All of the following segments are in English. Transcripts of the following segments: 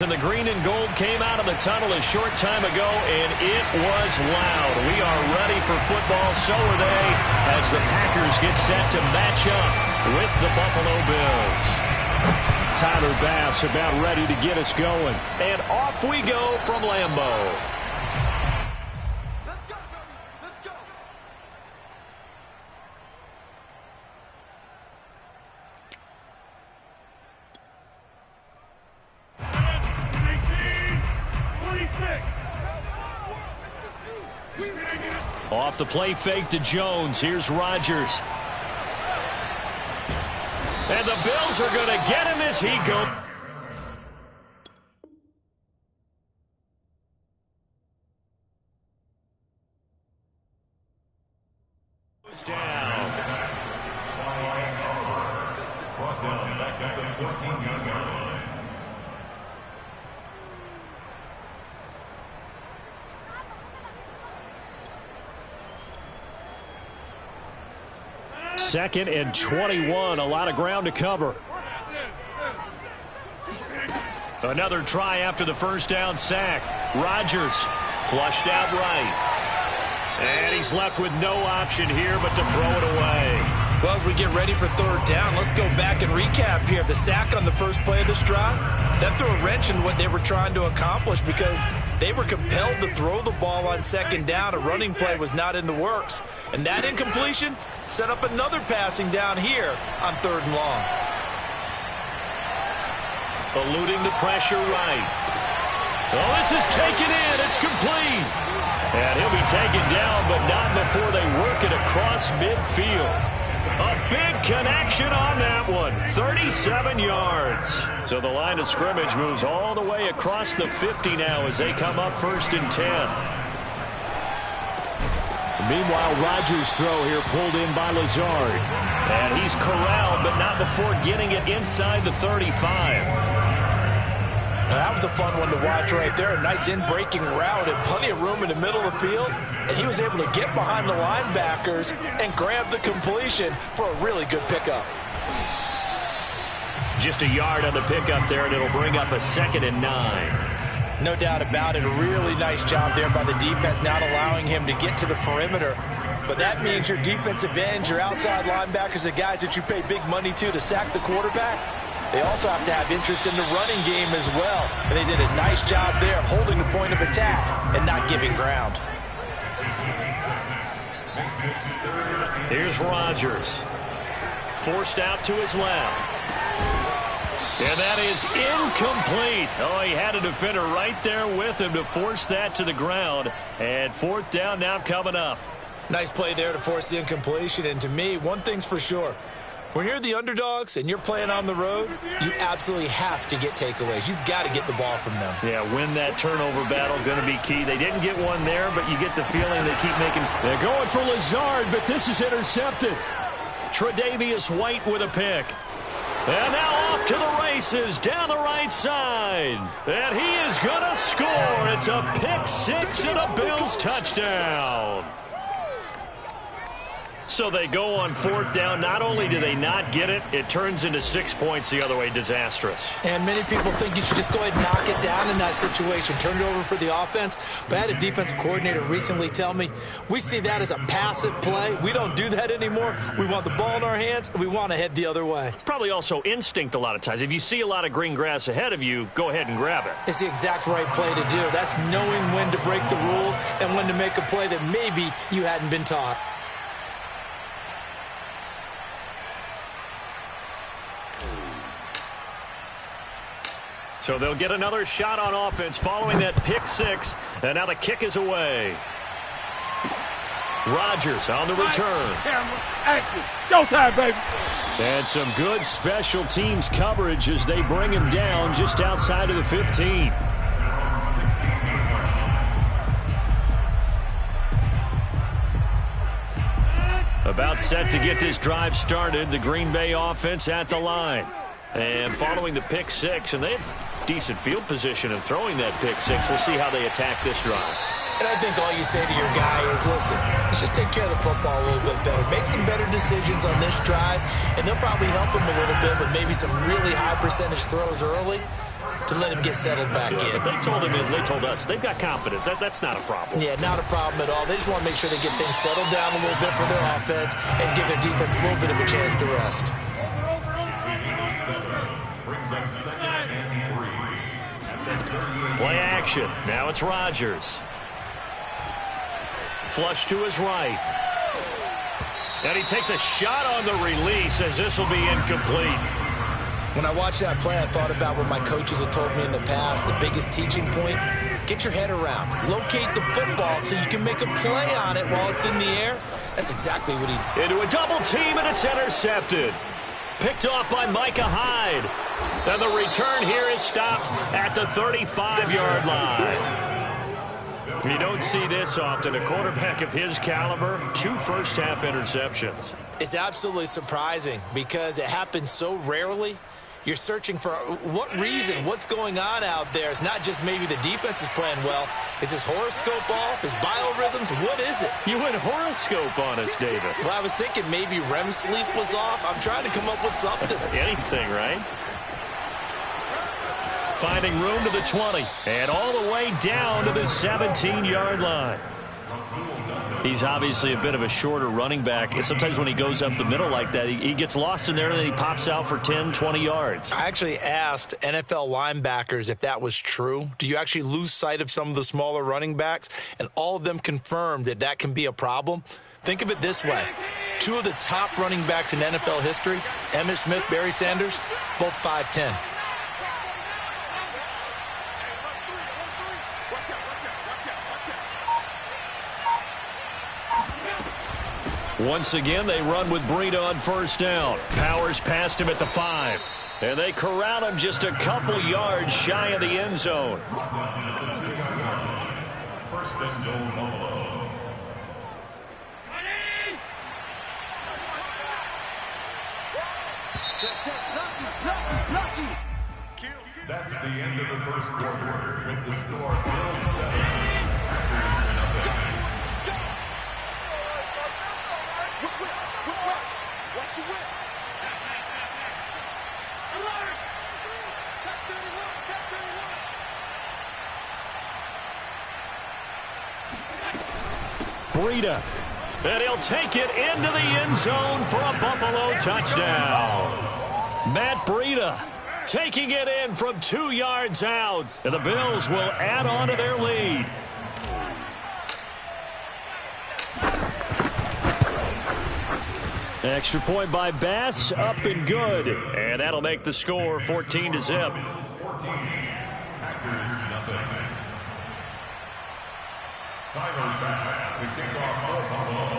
And the green and gold came out of the tunnel a short time ago, and it was loud. We are ready for football, so are they, as the Packers get set to match up with the Buffalo Bills. Tyler Bass about ready to get us going. And off we go from Lambeau. Off the play fake to Jones. Here's Rodgers. And the Bills are going to get him as he goes down. Back up the 14-yard line. Second and 21, a lot of ground to cover. Another try after the first down sack. Rodgers flushed out right. And he's left with no option here but to throw it away. Well, as we get ready for third down, let's go back and recap here. The sack on the first play of this drive, that threw a wrench in what they were trying to accomplish because they were compelled to throw the ball on second down. A running play was not in the works. And that incompletion set up another passing down here on third and long. Eluding the pressure right. Oh, this is taken in. It's complete. And he'll be taken down, but not before they work it across midfield. A big connection on that one. 37 yards. So the line of scrimmage moves all the way across the 50 now as they come up first and 10. Meanwhile, Rodgers' throw here pulled in by Lazard. And he's corralled, but not before getting it inside the 35. Now, that was a fun one to watch right there. A nice in-breaking route and plenty of room in the middle of the field. And he was able to get behind the linebackers and grab the completion for a really good pickup. Just a yard on the pickup there, and it'll bring up a 2nd and 9. No doubt about it. A really nice job there by the defense, not allowing him to get to the perimeter. But that means your defensive ends, your outside linebackers, the guys that you pay big money to sack the quarterback, they also have to have interest in the running game as well. And they did a nice job there holding the point of attack and not giving ground. Here's Rodgers. Forced out to his left. And that is incomplete. Oh, he had a defender right there with him to force that to the ground. And fourth down now coming up. Nice play there to force the incompletion. And to me, one thing's for sure. When you're the underdogs and you're playing on the road, you absolutely have to get takeaways. You've got to get the ball from them. Yeah, win that turnover battle, going to be key. They didn't get one there, but you get the feeling they keep making. They're going for Lazard, but this is intercepted. Tre'Davious White with a pick. And now off to the races down the right side. And he is going to score. It's a pick six and a Bills touchdown. So they go on fourth down. Not only do they not get it, it turns into 6 points the other way. Disastrous. And many people think you should just go ahead and knock it down in that situation. Turn it over for the offense. But I had a defensive coordinator recently tell me, we see that as a passive play. We don't do that anymore. We want the ball in our hands, and we want to head the other way. It's probably also instinct a lot of times. If you see a lot of green grass ahead of you, go ahead and grab it. It's the exact right play to do. That's knowing when to break the rules and when to make a play that maybe you hadn't been taught. So they'll get another shot on offense following that pick six. And now the kick is away. Rodgers on the return. Action. Showtime, baby. And some good special teams coverage as they bring him down just outside of the 15. About set to get this drive started. The Green Bay offense at the line. And following the pick six, and they have decent field position in throwing that pick six. We'll see how they attack this drive. And I think all you say to your guy is, listen, let's just take care of the football a little bit better. Make some better decisions on this drive, and they'll probably help him a little bit with maybe some really high percentage throws early. to let him get settled back in. But they told us they've got confidence. That's not a problem. Yeah, not a problem at all. They just want to make sure they get things settled down a little bit for their offense and give their defense a little bit of a chance to rest. Brings up 2nd and 3. Play action. Now it's Rodgers. Flush to his right. And he takes a shot on the release as this will be incomplete. When I watched that play, I thought about what my coaches had told me in the past. The biggest teaching point, get your head around. Locate the football so you can make a play on it while it's in the air. That's exactly what he did. Into a double team, and it's intercepted. Picked off by Micah Hyde. And the return here is stopped at the 35-yard line. You don't see this often. A quarterback of his caliber, 2 first-half interceptions. It's absolutely surprising because it happens so rarely. You're searching for what reason, what's going on out there. It's not just maybe the defense is playing well. Is his horoscope off? His biorhythms? What is it? You went horoscope on us, David. Well, I was thinking maybe REM sleep was off. I'm trying to come up with something. Anything, right? Finding room to the 20 and all the way down to the 17-yard line. He's obviously a bit of a shorter running back. And sometimes when he goes up the middle like that, he gets lost in there and then he pops out for 10, 20 yards. I actually asked NFL linebackers if that was true. Do you actually lose sight of some of the smaller running backs? And all of them confirmed that that can be a problem. Think of it this way. 2 of the top running backs in NFL history, Emmitt Smith, Barry Sanders, both 5'10". Once again, they run with Breida on first down. Powers past him at the 5. And they corral him just a couple yards shy of the end zone. First and goal, Buffalo. That's the end of the first quarter with the score Bills 7, Packers nothing. Breida. And he'll take it into the end zone for a Buffalo touchdown. Matt Breida taking it in from 2 yards out. And the Bills will add on to their lead. Extra point by Bass, up and good. And that'll make the score 14-0. 14, Packers nothing. Tyler Bass to kick off for Buffalo.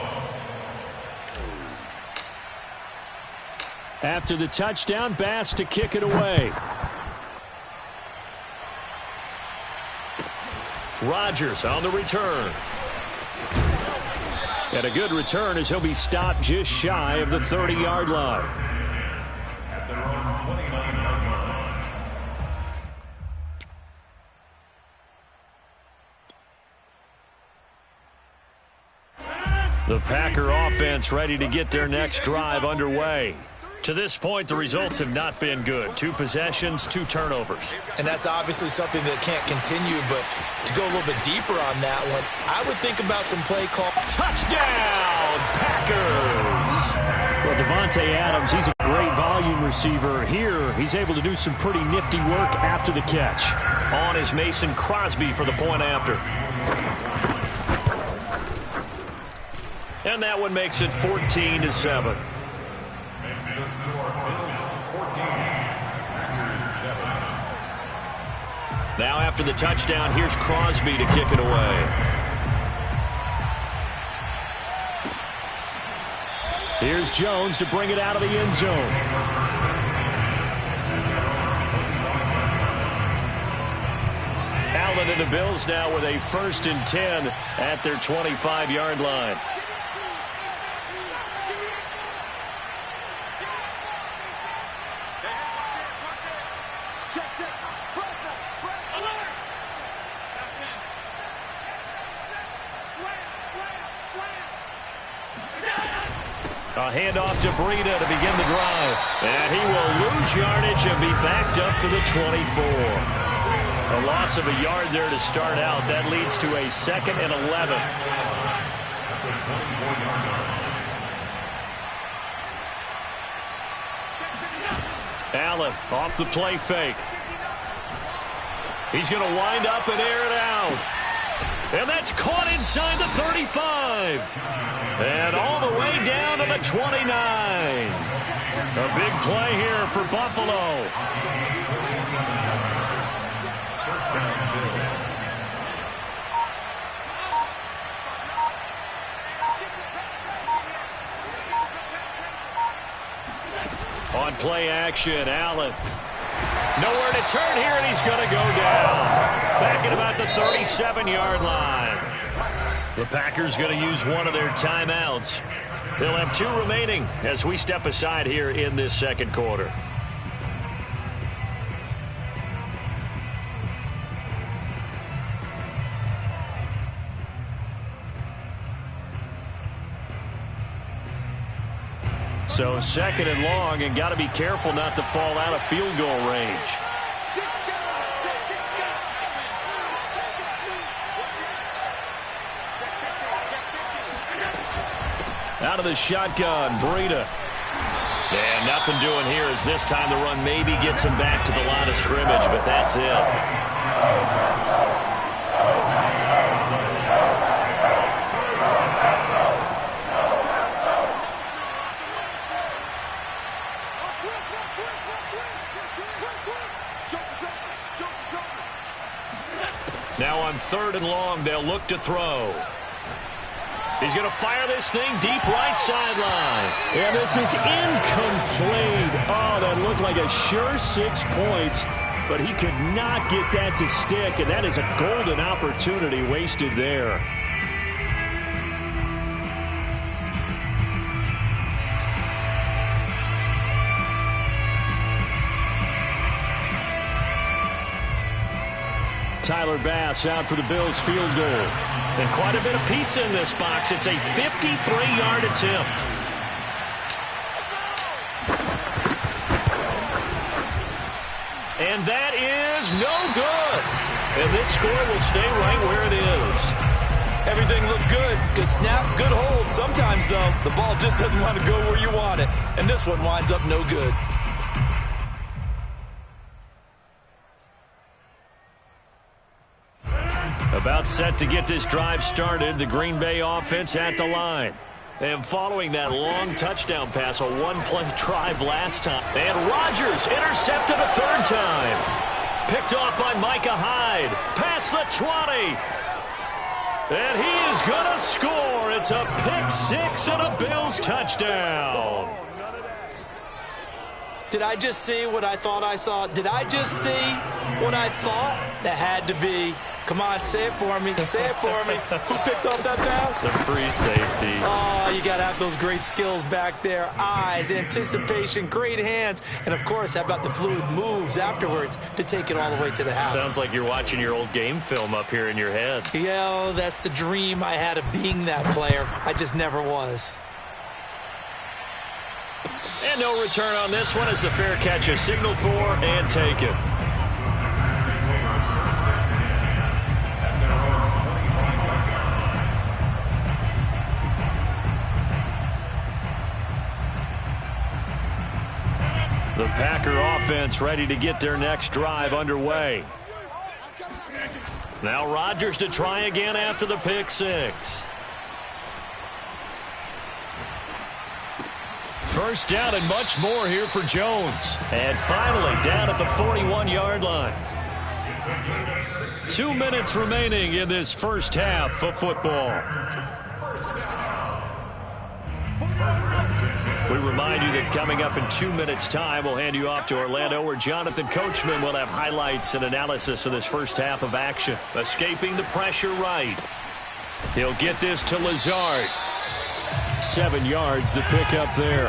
After the touchdown, Bass to kick it away. Rodgers on the return. And a good return as he'll be stopped just shy of the 30-yard line. At their own 29-yard line. The Packer offense ready to get their next drive underway. To this point, the results have not been good. 2 possessions, 2 turnovers. And that's obviously something that can't continue, but to go a little bit deeper on that one, I would think about some play call. Touchdown, Packers! Well, Devontae Adams, he's a great volume receiver. Here, he's able to do some pretty nifty work after the catch. On is Mason Crosby for the point after. And that one makes it 14-7. Makes the score Bills 14, Packers 7. Now after the touchdown, here's Crosby to kick it away. Here's Jones to bring it out of the end zone. Allen and the Bills now with a 1st and 10 at their 25-yard line. A handoff to Breida to begin the drive. And he will lose yardage and be backed up to the 24. A loss of a yard there to start out. That leads to a 2nd and 11. Allen off the play fake. He's going to wind up and air it out. And that's caught inside the 35. And all the way down to the 29. A big play here for Buffalo. On play action, Allen. Nowhere to turn here, and he's going to go down. Back at about the 37-yard line. The Packers going to use one of their timeouts. They'll have 2 remaining as we step aside here in this second quarter. So 2nd and long, and got to be careful not to fall out of field goal range. Out of the shotgun, Breida. And nothing doing here as this time the run maybe gets him back to the line of scrimmage, but that's it. Now on 3rd and long, they'll look to throw. He's going to fire this thing deep right sideline. And this is incomplete. Oh, that looked like a sure 6 points, but he could not get that to stick, and that is a golden opportunity wasted there. Tyler Bass out for the Bills field goal. And quite a bit of pizza in this box. It's a 53-yard attempt. And that is no good. And this score will stay right where it is. Everything looked good. Good snap, good hold. Sometimes, though, the ball just doesn't want to go where you want it. And this one winds up no good. About set to get this drive started, the Green Bay offense at the line. And following that long touchdown pass, a one-play drive last time. And Rodgers intercepted a 3rd time. Picked off by Micah Hyde. Past the 20. And he is going to score. It's a pick 6 and a Bills touchdown. Did I just see what I thought I saw? Did I just see what I thought? That had to be. Come on, say it for me. Say it for me. Who picked up that pass? The free safety. Oh, you got to have those great skills back there. Eyes, anticipation, great hands. And, of course, how about the fluid moves afterwards to take it all the way to the house? Sounds like you're watching your old game film up here in your head. Yeah, that's the dream I had of being that player. I just never was. And no return on this one as the fair catch is signaled for and taken. The Packer offense ready to get their next drive underway. Now Rodgers to try again after the pick 6. First down and much more here for Jones. And finally down at the 41-yard line. 2 minutes remaining in this first half of football. We remind you that coming up in 2 minutes' time, we'll hand you off to Orlando, where Jonathan Coachman will have highlights and analysis of this first half of action. Escaping the pressure right. He'll get this to Lazard. 7 yards to pick up there.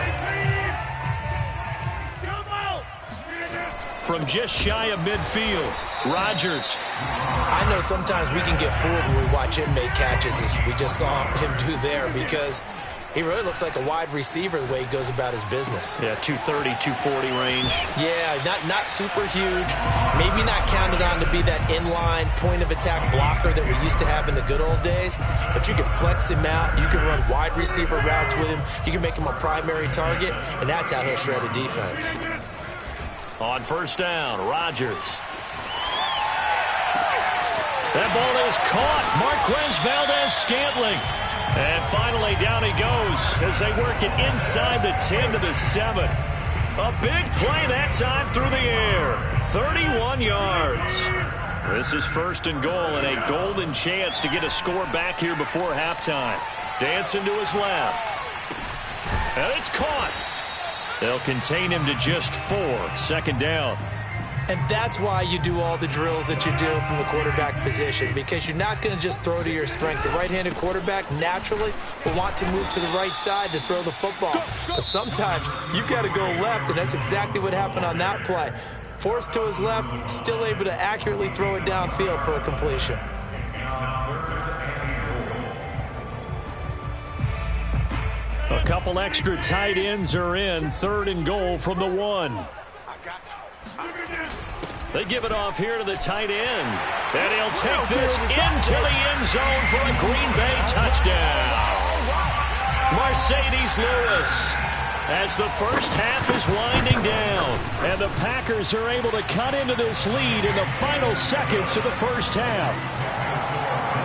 From just shy of midfield, Rodgers. I know sometimes we can get fooled when we watch him make catches, as we just saw him do there, because He really looks like a wide receiver the way he goes about his business. Yeah, 230, 240 range. Yeah, not super huge. Maybe not counted on to be that inline point-of-attack blocker that we used to have in the good old days. But you can flex him out. You can run wide receiver routes with him. You can make him a primary target, and that's how he'll shred a defense. On first down, Rodgers. That ball is caught. Marquez Valdes-Scantling. And finally, down he goes as they work it inside the 10 to the 7. A big play that time through the air. 31 yards. This is first and goal and a golden chance to get a score back here before halftime. Dancing to his left. And it's caught. They'll contain him to just 4. Second down. And that's why you do all the drills that you do from the quarterback position, because you're not going to just throw to your strength. The right-handed quarterback naturally will want to move to the right side to throw the football. But sometimes you've got to go left, and that's exactly what happened on that play. Forced to his left, still able to accurately throw it downfield for a completion. A couple extra tight ends are in. Third and goal from the 1. They give it off here to the tight end. And he'll take this into the end zone for a Green Bay touchdown. Mercedes Lewis, as the first half is winding down. And the Packers are able to cut into this lead in the final seconds of the first half.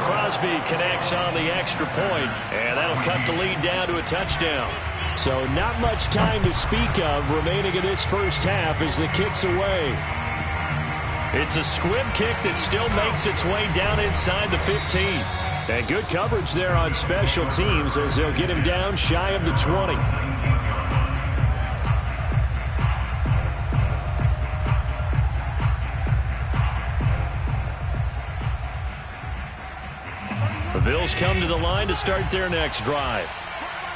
Crosby connects on the extra point, and that'll cut the lead down to a touchdown. So not much time to speak of remaining in this first half as the kick's away. It's a squib kick that still makes its way down inside the 15. And good coverage there on special teams as they'll get him down shy of the 20. The Bills come to the line to start their next drive.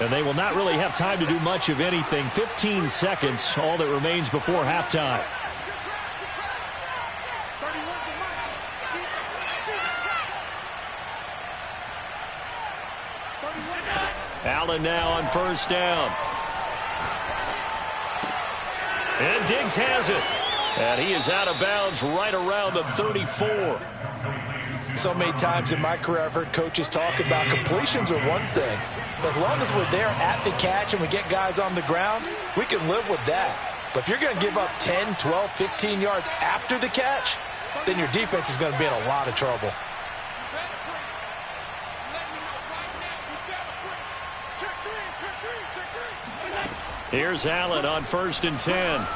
And they will not really have time to do much of anything. 15 seconds, all that remains before halftime. Allen now on first down. And Diggs has it. And he is out of bounds right around the 34. So many times in my career I've heard coaches talk about completions are one thing. As long as we're there at the catch and we get guys on the ground, we can live with that. But if you're going to give up 10, 12, 15 yards after the catch, then your defense is going to be in a lot of trouble. Here's Allen on first and 10. And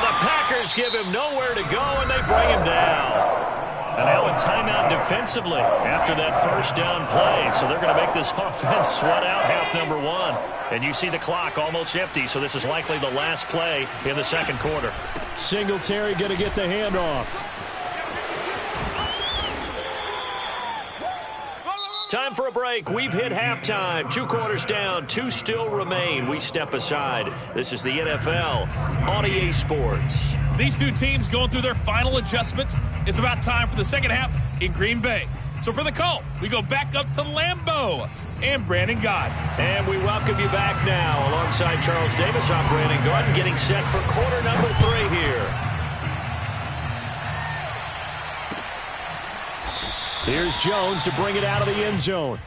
the Packers give him nowhere to go, and they bring him down. And now a timeout defensively after that first down play. So they're going to make this offense sweat out half number 1. And you see the clock almost empty, so this is likely the last play in the second quarter. Singletary going to get the handoff. Time for a break. We've hit halftime. 2 quarters down. 2 still remain. We step aside. This is the NFL on EA Sports. These two teams going through their final adjustments. It's about time for the second half in Green Bay. So for the call, we go back up to Lambeau and Brandon Gaudin. And we welcome you back now. Alongside Charles Davis, I'm Brandon Gaudin, getting set for quarter number 3 here. Here's Jones to bring it out of the end zone.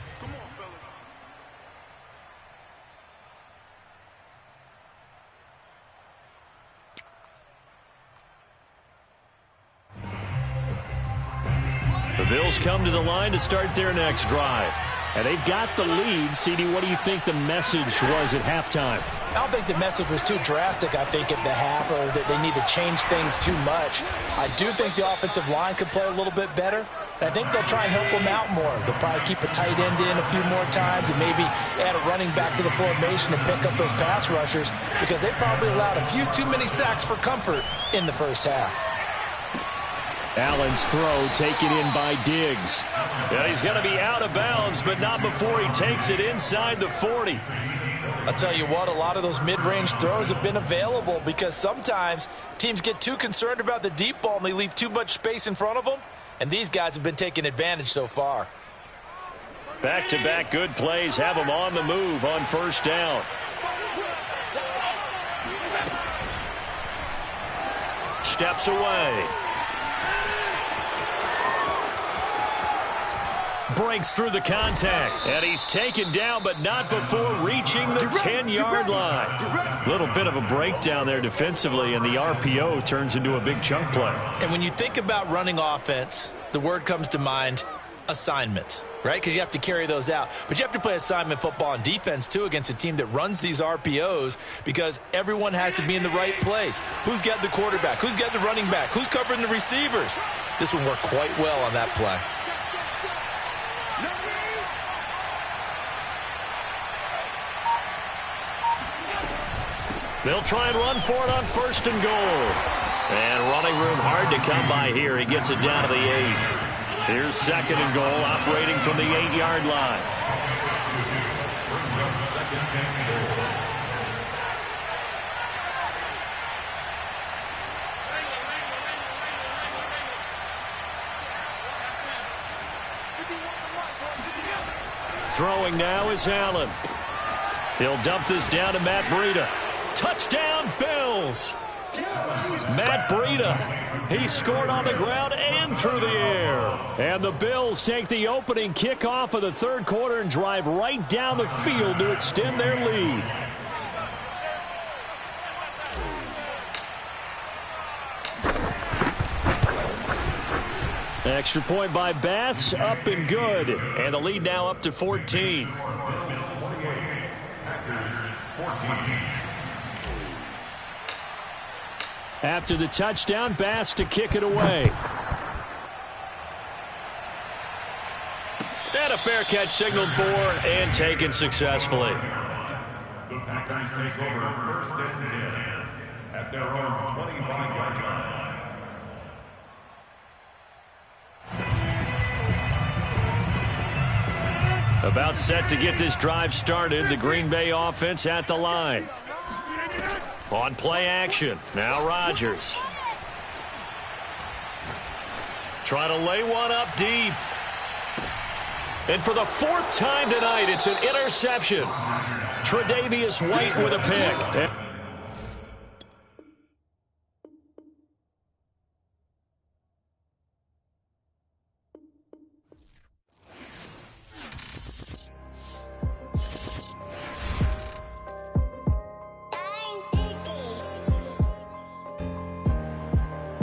The Bills come to the line to start their next drive. And they've got the lead. CD, what do you think the message was at halftime? I don't think the message was too drastic, I think, at the half, or that they need to change things too much. I do think the offensive line could play a little bit better. And I think they'll try and help them out more. They'll probably keep a tight end in a few more times and maybe add a running back to the formation and pick up those pass rushers, because they probably allowed a few too many sacks for comfort in the first half. Allen's throw taken in by Diggs. Yeah, he's going to be out of bounds, but not before he takes it inside the 40. I'll tell you what, a lot of those mid-range throws have been available because sometimes teams get too concerned about the deep ball and they leave too much space in front of them, and these guys have been taking advantage so far. Back-to-back good plays have them on the move on first down. Steps away. Breaks through the contact. And he's taken down, but not before reaching the 10-yard line. Little bit of a breakdown there defensively, and the RPO turns into a big chunk play. And when you think about running offense, the word comes to mind, assignments, right? Because you have to carry those out. But you have to play assignment football on defense, too, against a team that runs these RPOs because everyone has to be in the right place. Who's getting the quarterback? Who's getting the running back? Who's covering the receivers? This one worked quite well on that play. They'll try and run for it on first and goal. And running room hard to come by here. He gets it down to the 8. Here's second and goal, operating from the 8-yard line. Throwing now is Allen. He'll dump this down to Matt Breida. Touchdown, Bills. Matt Breida, he scored on the ground and through the air. And the Bills take the opening kickoff of the third quarter and drive right down the field to extend their lead. Extra point by Bass, up and good. And the lead now up to 14. After the touchdown, Bass to kick it away. And a fair catch signaled for and taken successfully. The Packers take over first and 10 at their own 25-yard line. About set to get this drive started. The Green Bay offense at the line. On play action. Now Rodgers. Trying to lay one up deep. And for the fourth time tonight, it's an interception. Tre'Davious White with a pick.